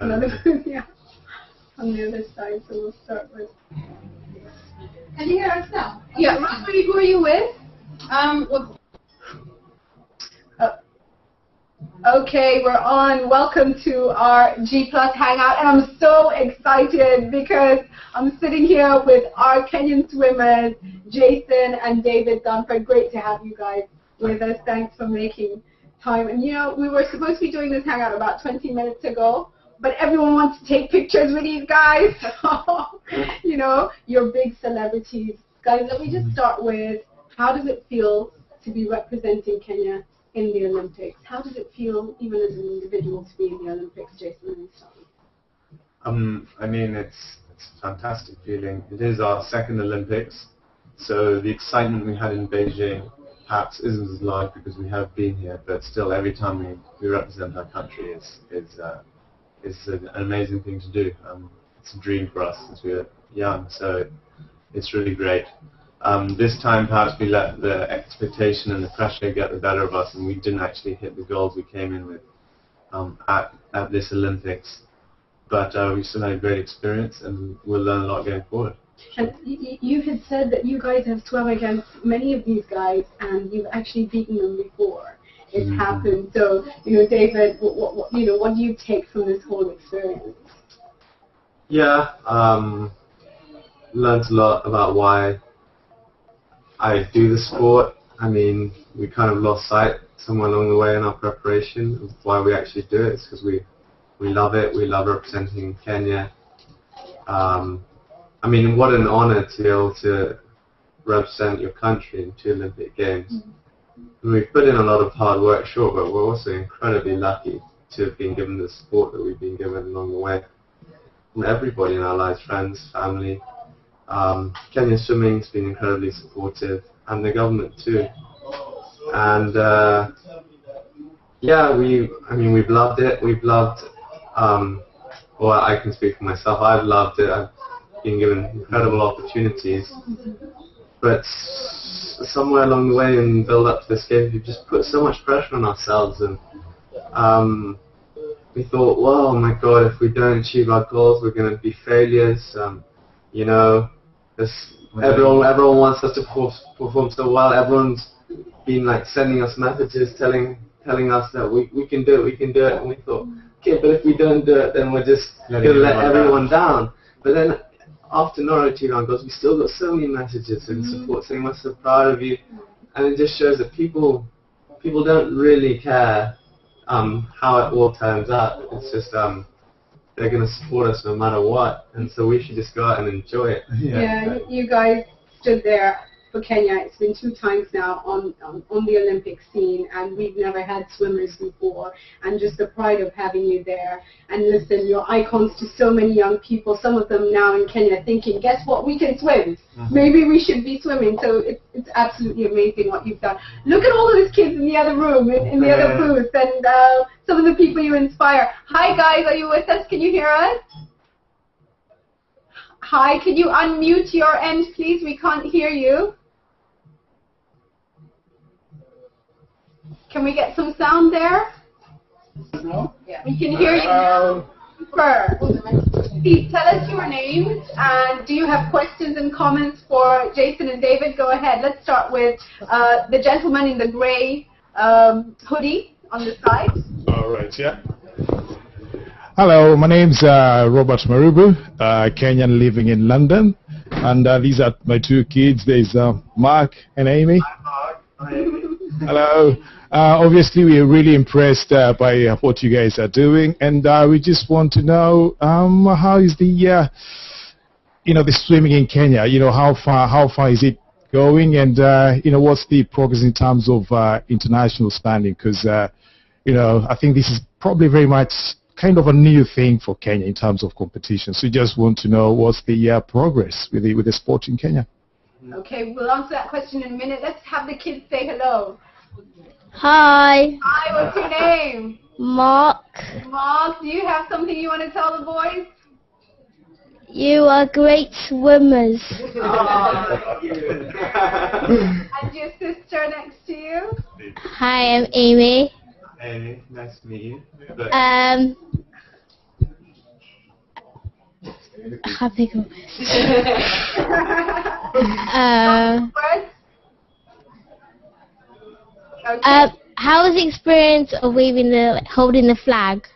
Another yeah, on the other side. So we'll start with. Can you hear us now? Yeah, Rosemary, who are you with? Okay, we're on. Welcome to our G Plus Hangout, and I'm so excited because I'm sitting here with our Kenyan swimmers, Jason and David Dunford. Great to have you guys with us. Thanks for making time. And you know, we were supposed to be doing this hangout about 20 minutes ago, but everyone wants to take pictures with these guys. You know, you're big celebrities. Guys, let me just start with, how does it feel to be representing Kenya in the Olympics? How does it feel, even as an individual, to be in the Olympics, Jason? Let me start with. I mean, it's a fantastic feeling. It is our second Olympics, so the excitement we had in Beijing perhaps isn't as large because we have been here, but still, every time we represent our country is an amazing thing to do. It's a dream for us since we were young, so it's really great. This time, perhaps we let the expectation and the pressure get the better of us, and we didn't actually hit the goals we came in with at this Olympics. But we still had a great experience, and we'll learn a lot going forward. And you had said that you guys have swum against many of these guys, and you've actually beaten them before. It's happened. So, you know, David, what do you take from this whole experience? Yeah, learned a lot about why I do the sport. I mean, we kind of lost sight somewhere along the way in our preparation of why we actually do it. It's because we love it. We love representing Kenya. I mean, what an honor to be able to represent your country in 2 Olympic Games. And we've put in a lot of hard work, sure, but we're also incredibly lucky to have been given the support that we've been given along the way from everybody in our lives, friends, family. Kenya Swimming has been incredibly supportive, and the government too. And yeah, we've loved it. We've loved. Well, I can speak for myself. I've loved it. I've been given incredible opportunities, but somewhere along the way in the build up to this game, we've just put so much pressure on ourselves, and we thought, well, my God, if we don't achieve our goals, we're going to be failures. You know, everyone wants us to perform so well. Everyone's been like sending us messages, telling us that we can do it, and we thought, okay, but if we don't do it, then we're just going to let everyone down. But then after not achieving our goals, we still got so many messages and support saying we're so proud of you, and it just shows that people don't really care how it all turns out. It's just they're going to support us no matter what, and so we should just go out and enjoy it. Yeah, you guys stood there for Kenya. It's been 2 times now on the Olympic scene, and we've never had swimmers before, and just the pride of having you there. And listen, you're icons to so many young people, some of them now in Kenya thinking, guess what, we can swim. Maybe we should be swimming. So it's absolutely amazing what you've done. Look at all of these kids in the other room, in the other booth, and some of the people you inspire. Hi guys, are you with us? Can you hear us? Hi, can you unmute your end, please? We can't hear you. Can we get some sound there? No? Yeah. We can hear you now. Please tell us your names, and do you have questions and comments for Jason and David? Go ahead. Let's start with the gentleman in the gray hoodie on the side. All right, yeah. Hello, my name's Robert Marubu, Kenyan living in London, and these are my 2 kids. There's Mark and Amy. Hi, Mark. Hi, Amy. Hello. Obviously, we are really impressed by what you guys are doing, and we just want to know how is the the swimming in Kenya. How far is it going, and what's the progress in terms of international standing? Because I think this is probably very much kind of a new thing for Kenya in terms of competition. So we just want to know what's the progress with the sport in Kenya. Okay, we'll answer that question in a minute. Let's have the kids say hello. Hi. Hi, what's your name? Mark. Mark, do you have something you want to tell the boys? You are great swimmers. Oh, and your sister next to you? Hi, I'm Amy. Amy, nice to meet you. Happy Gomez. How was the experience of holding the flag?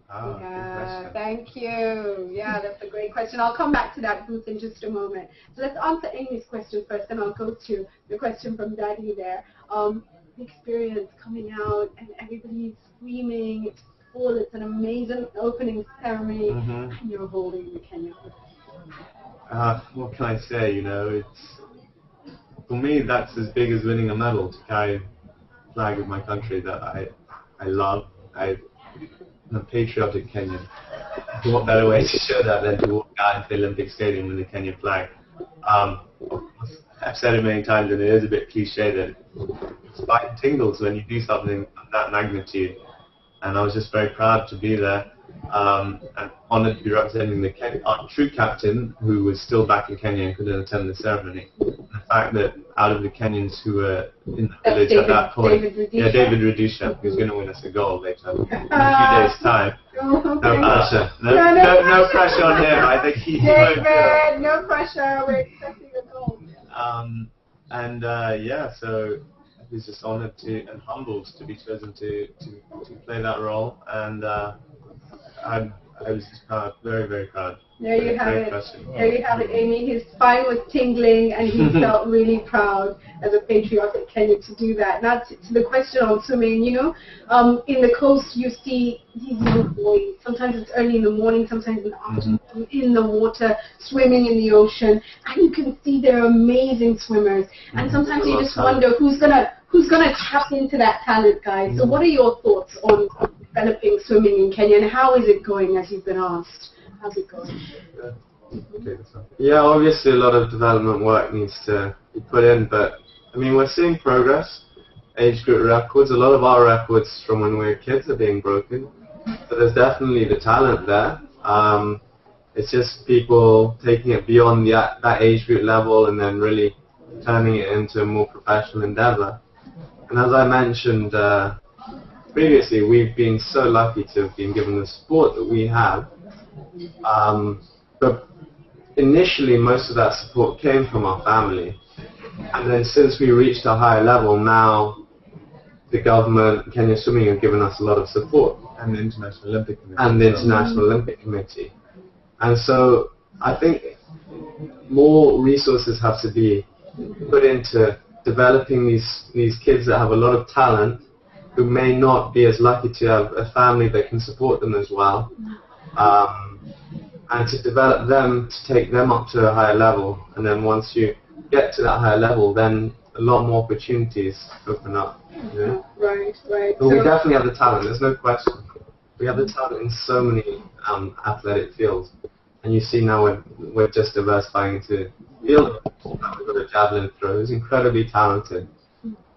Yeah, thank you. Yeah, that's a great question. I'll come back to that, Booth, in just a moment. So let's answer Amy's question first, and I'll go to the question from Daddy there. The experience coming out and everybody's screaming. It's full. It's an amazing opening ceremony, and you're holding the Kenya. What can I say? You know, it's for me that's as big as winning a medal, to carry the flag of my country that I love. I'm a patriotic Kenyan. What better way to show that than to walk out into the Olympic Stadium with the Kenya flag? I've said it many times, and it is a bit cliche that it's spine tingles when you do something of that magnitude. And I was just very proud to be there, and honoured to be representing our true captain, who was still back in Kenya and couldn't attend the ceremony. The fact that out of the Kenyans who were in the village at that point, David Rudisha, who's going to win us a gold later in a few days' time. No pressure. No pressure on him. I think he won't do it. No pressure. We're expecting a gold. So I was just honoured and humbled to be chosen to play that role, and I was just very, very proud. There you have it. There you have it, Amy. His spine was tingling, and he felt really proud as a patriotic Kenyan to do that. Now to the question on swimming, you know, in the coast you see these little boys. Sometimes it's early in the morning, sometimes in the afternoon, in the water, swimming in the ocean, and you can see they're amazing swimmers. And sometimes you just wonder who's gonna tap into that talent, guys. So what are your thoughts on developing swimming in Kenya, and how is it going, as you've been asked? How's it going? Yeah, obviously a lot of development work needs to be put in, but I mean, we're seeing progress. Age group records, a lot of our records from when we were kids are being broken, so there's definitely the talent there. It's just people taking it beyond that age group level and then really turning it into a more professional endeavor. And as I mentioned previously, we've been so lucky to have been given the support that we have. But initially, most of that support came from our family. And then since we reached a higher level, now the government, Kenya Swimming, have given us a lot of support. And the International Olympic Committee. And the International Olympic Committee. And so I think more resources have to be put into developing these kids that have a lot of talent, who may not be as lucky to have a family that can support them as well. And to develop them, to take them up to a higher level, and then once you get to that higher level, then a lot more opportunities open up. You know? Right. But we definitely have the talent, there's no question. We have the talent in so many athletic fields, and you see now we're just diversifying into field. We've got a javelin thrower who's incredibly talented,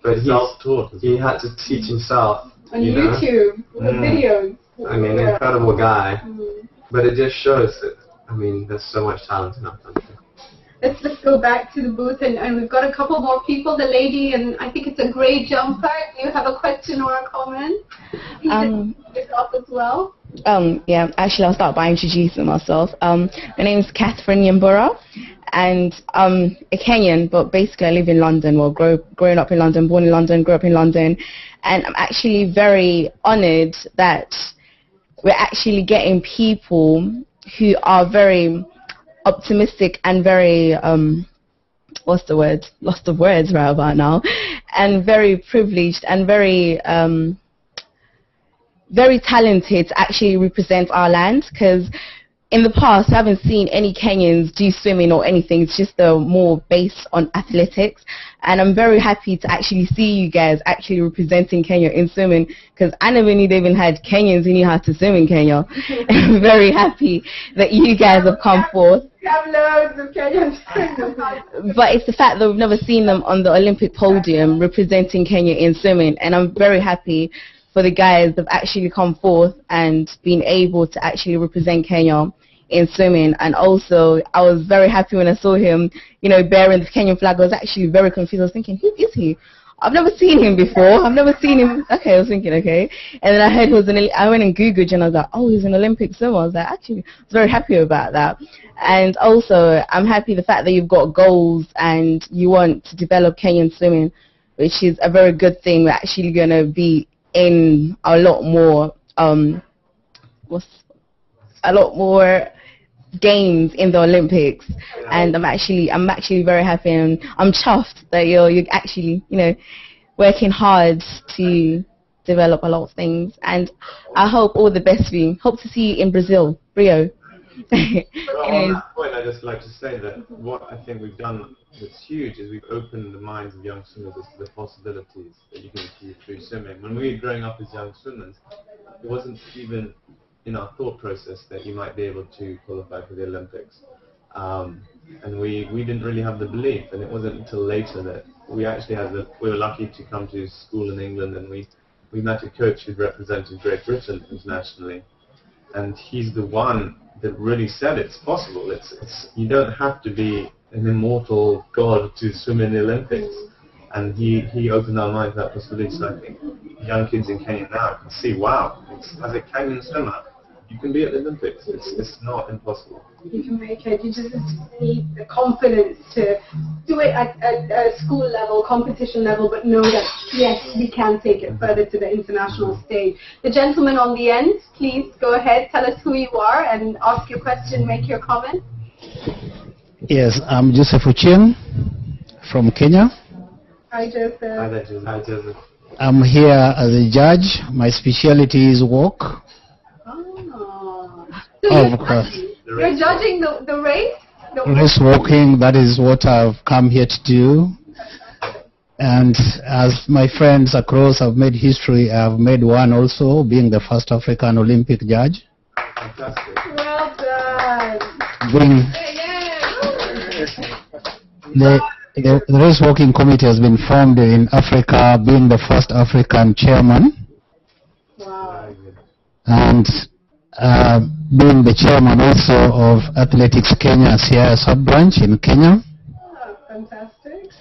but he had to teach himself on YouTube with videos. I mean, incredible guy. But it just shows that, I mean, there's so much talent in our country. Let's go back to the booth, and we've got a couple more people. The lady, and I think it's a grey jumper. Do you have a question or a comment? Yourself as well? Yeah, actually I'll start by introducing myself. My name is Catherine Yambura, and I'm a Kenyan, but basically I live in London. Well, growing up in London, born in London, grew up in London, and I'm actually very honoured that we're actually getting people who are very optimistic and very, what's the word? Lost of words right about now. And very privileged and very, very talented to actually represent our land. Because in the past, I haven't seen any Kenyans do swimming or anything. It's just more based on athletics. And I'm very happy to actually see you guys actually representing Kenya in swimming, because I never knew they even had Kenyans who knew how to swim in Kenya. I'm very happy that you guys have come forth. We have loads of Kenyans. But it's the fact that we've never seen them on the Olympic podium representing Kenya in swimming. And I'm very happy for the guys that have actually come forth and been able to actually represent Kenya in swimming. And also, I was very happy when I saw him, you know, bearing the Kenyan flag. I was actually very confused. I was thinking, who is he? I've never seen him before. I've never seen him. Okay, I was thinking, okay. And then I heard he was I went and Googled and I was like, oh, he's an Olympic swimmer. I was like, actually, I was very happy about that. And also, I'm happy the fact that you've got goals and you want to develop Kenyan swimming, which is a very good thing. We're actually going to be in a lot more, games in the Olympics, and I'm actually very happy, and I'm chuffed that you're actually, working hard to develop a lot of things, and I hope all the best for you. Hope to see you in Brazil, Rio. Well, on that point, I'd just like to say that what I think we've done that's huge is we've opened the minds of young swimmers as to the possibilities that you can achieve through swimming. When we were growing up as young swimmers, it wasn't even in our thought process that you might be able to qualify for the Olympics. And we didn't really have the belief, and it wasn't until later that we actually we were lucky to come to school in England, and we met a coach who'd represented Great Britain internationally, and he's the one that really said it's possible. You don't have to be an immortal god to swim in the Olympics. And he opened our minds to that possibility. So I think young kids in Kenya now can see, wow, as a Kenyan swimmer, you can be at the Olympics. It's not impossible. You can make it. You just need the confidence to do it at a school level, competition level, but know that, yes, we can take it further to the international stage. The gentleman on the end, please go ahead. Tell us who you are and ask your question, make your comment. Yes, I'm Joseph Ochieng from Kenya. Hi, Joseph. Hi, Joseph. I'm here as a judge. My specialty is walk. So of course. You're judging the race? Race walking, that is what I've come here to do. And as my friends across have made history, I've made one also, being the first African Olympic judge. Fantastic. Well done. The race walking committee has been formed in Africa, being the first African chairman. Wow. And being the chairman also of Athletics Kenya Siaya sub-branch in Kenya. Oh, fantastic.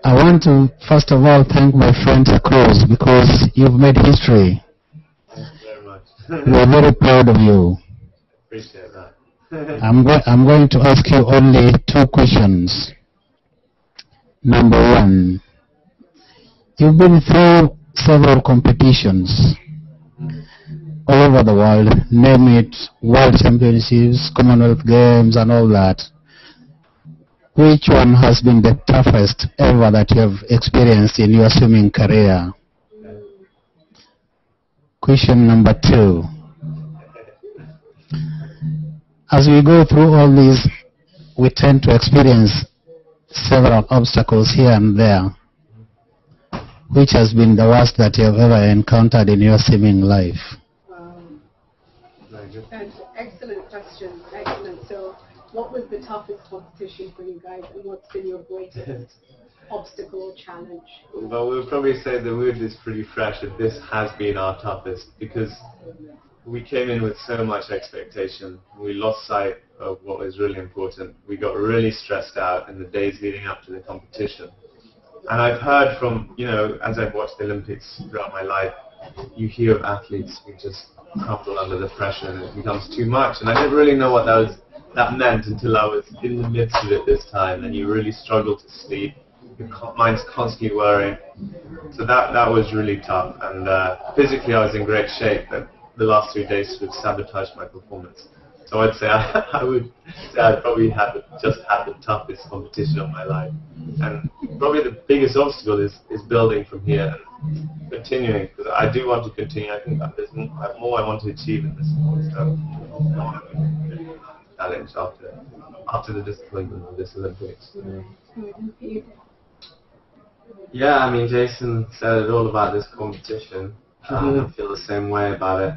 I want to first of all thank my friends across because you've made history. Thank you very much. We're very proud of you. Appreciate that. I'm going to ask you only two questions. Number one, you've been through several competitions all over the world, name it, World Championships, Commonwealth Games and all that. Which one has been the toughest ever that you have experienced in your swimming career? Question number two. As we go through all these, we tend to experience several obstacles here and there. Which has been the worst that you have ever encountered in your swimming life? That's excellent question. Excellent. So, what was the toughest competition for you guys, and what's been your greatest obstacle, challenge? Well, we would probably say the wound is pretty fresh, and this has been our toughest because we came in with so much expectation. We lost sight of what was really important. We got really stressed out in the days leading up to the competition. And I've heard from, as I've watched the Olympics throughout my life, you hear of athletes who just crumble under the pressure and it becomes too much. And I didn't really know what that meant until I was in the midst of it this time, and you really struggle to sleep. Your mind's constantly worrying. So that was really tough. And physically I was in great shape, but the last 3 days would sabotage my performance. So I'd say I would say I probably just had the toughest competition of my life. And probably the biggest obstacle is building from here and continuing, because I do want to continue. I think there's more I want to achieve in this sport. So challenge after the disappointment of this Olympics. Yeah, I mean, Jason said it all about this competition. I feel the same way about it.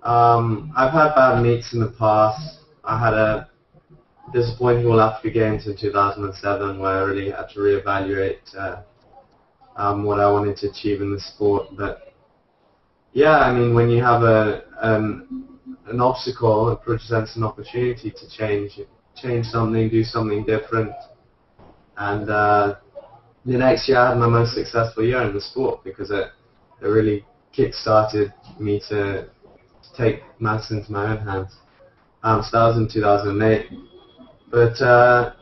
I've had bad meets in the past. I had a disappointing All Africa Games in 2007 where I really had to reevaluate what I wanted to achieve in the sport. But yeah, I mean, when you have an obstacle, it presents an opportunity to change something, do something different, and the next year I had my most successful year in the sport because it really kick-started me to take maths into my own hands. So that was in 2008. But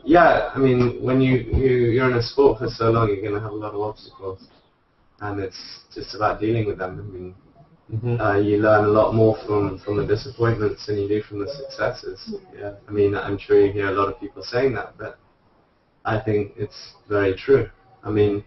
yeah, I mean, when you're in a sport for so long, you're going to have a lot of obstacles, and it's just about dealing with them. I mean, you learn a lot more from the disappointments than you do from the successes. Yeah, I mean, I'm sure you hear a lot of people saying that, but I think it's very true. I mean,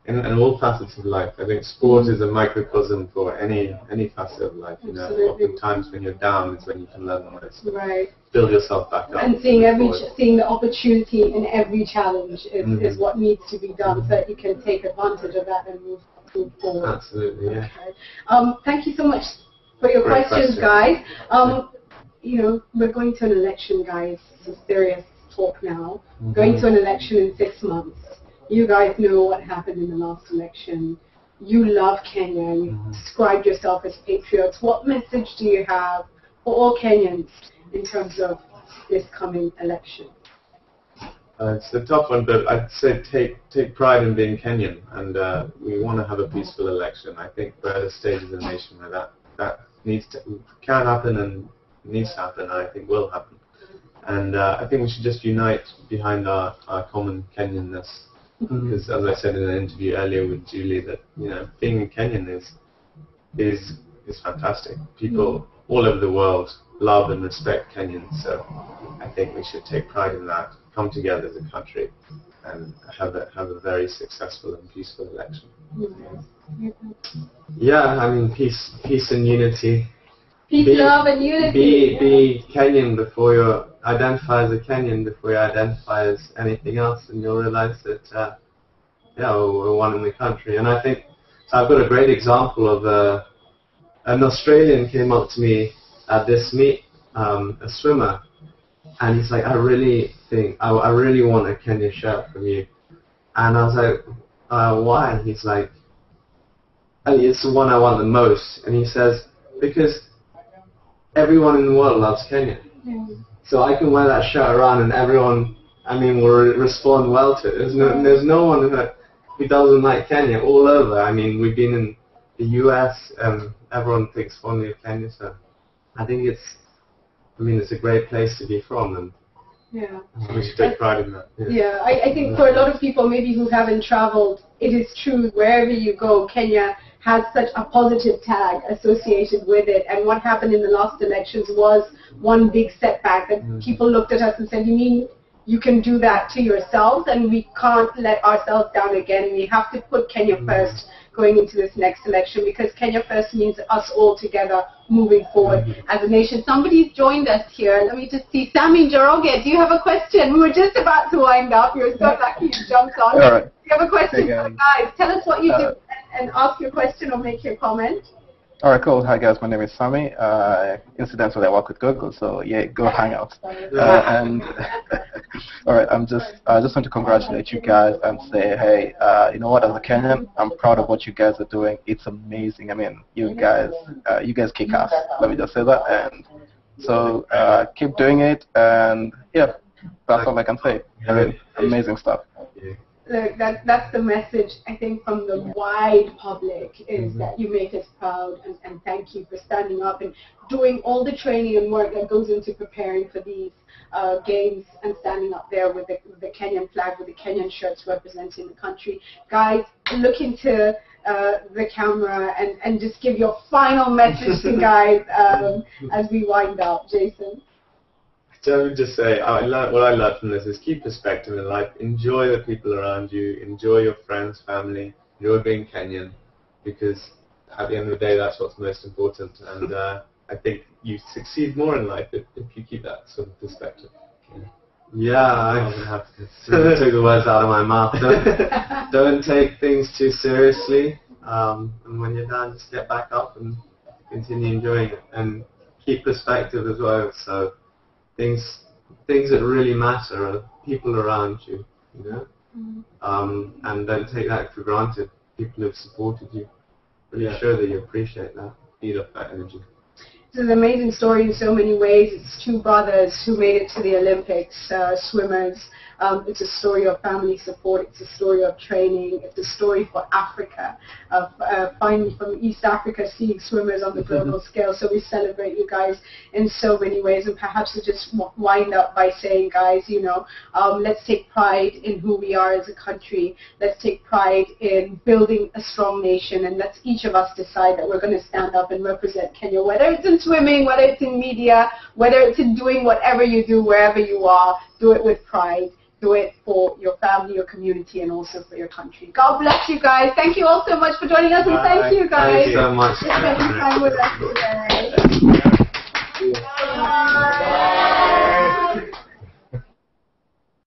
in all facets of life, I think sport is a microcosm for any facet of life. You know, oftentimes when you're down is when you can learn the most. Right. Build yourself back up. And seeing the opportunity in every challenge is what needs to be done so that you can take advantage of that and move forward. Absolutely, yeah. Okay. Thank you so much for your questions, guys. You know, we're going to an election, guys. Some serious talk now. Going to an election in 6 months. You guys know what happened in the last election. You love Kenya. You described yourself as patriots. What message do you have for all Kenyans in terms of this coming election? It's a tough one, but I'd say take pride in being Kenyan, and we want to have a peaceful election. I think we're at a stage of the nation where that can happen and needs to happen, and I think will happen. And I think we should just unite behind our common Kenyanness. Because, as I said in an interview earlier with Julie, that being a Kenyan is fantastic. People all over the world love and respect Kenyans, so I think we should take pride in that. Come together as a country and have a very successful and peaceful election. Yeah, I mean peace and unity. Peace, love, and unity. Be Kenyan before you identify as a Kenyan before you identify as anything else, and you'll realize that we're one in the country. And I think I've got a great example of an Australian came up to me at this meet, a swimmer, and he's like, I really want a Kenya shirt from you. And I was like, why? He's like, it's the one I want the most. And he says, because everyone in the world loves Kenya. So I can wear that shirt around and everyone, will respond well to it. There's no one who doesn't like Kenya all over. I mean, we've been in the US and everyone thinks fondly of Kenya, so I think it's a great place to be from, and we should take pride in that. I think for a lot of people maybe who haven't traveled, it is true, wherever you go, Kenya has such a positive tag associated with it, and what happened in the last elections was one big setback that people looked at us and said, you mean you can do that to yourselves, and we can't let ourselves down again. We have to put Kenya first going into this next election, because Kenya first means us all together moving forward as a nation. Somebody's joined us here. Let me just see. Sammy Njoroge, do you have a question? We were just about to wind up. You're so lucky you jumped on. All right. Do you have a question for the guys? Tell us what you do and ask your question or make your comment. All right, cool. Hi guys, my name is Sammy. Incidentally, I work with Google, so yeah, go hang out. And all right, I just want to congratulate you guys and say, hey, you know what? As a Kenyan, I'm proud of what you guys are doing. It's amazing. I mean, you guys kick ass. Let me just say that. And so keep doing it. And yeah, that's all I can say. I mean, amazing stuff. Look, that's the message, I think, from the wide public, is that you make us proud, and thank you for standing up and doing all the training and work that goes into preparing for these games and standing up there with the Kenyan flag, with the Kenyan shirts representing the country. Guys, look into the camera and just give your final message to guys as we wind up. Jason? So I would just say, what I learned from this is keep perspective in life, enjoy the people around you, enjoy your friends, family, enjoy being Kenyan, because at the end of the day, that's what's most important. And I think you succeed more in life if you keep that sort of perspective. I took the words out of my mouth. Don't take things too seriously, and when you're down, just get back up and continue enjoying it, and keep perspective as well. So things that really matter are people around you, and don't take that for granted. People who've supported you, really show that you appreciate that. Feed off that energy. It's an amazing story in so many ways. It's two brothers who made it to the Olympics, swimmers. It's a story of family support. It's a story of training. It's a story for Africa, of finding from East Africa, seeing swimmers on the global scale. So we celebrate you guys in so many ways. And perhaps to just wind up by saying, guys, you know, let's take pride in who we are as a country. Let's take pride in building a strong nation, and let's each of us decide that we're going to stand up and represent Kenya, whether it's in swimming, whether it's in media, whether it's in doing whatever you do, wherever you are. Do it with pride. Do it for your family, your community, and also for your country. God bless you guys. Thank you all so much for joining us, and thank you guys. Thank you so much. For spending time with us today.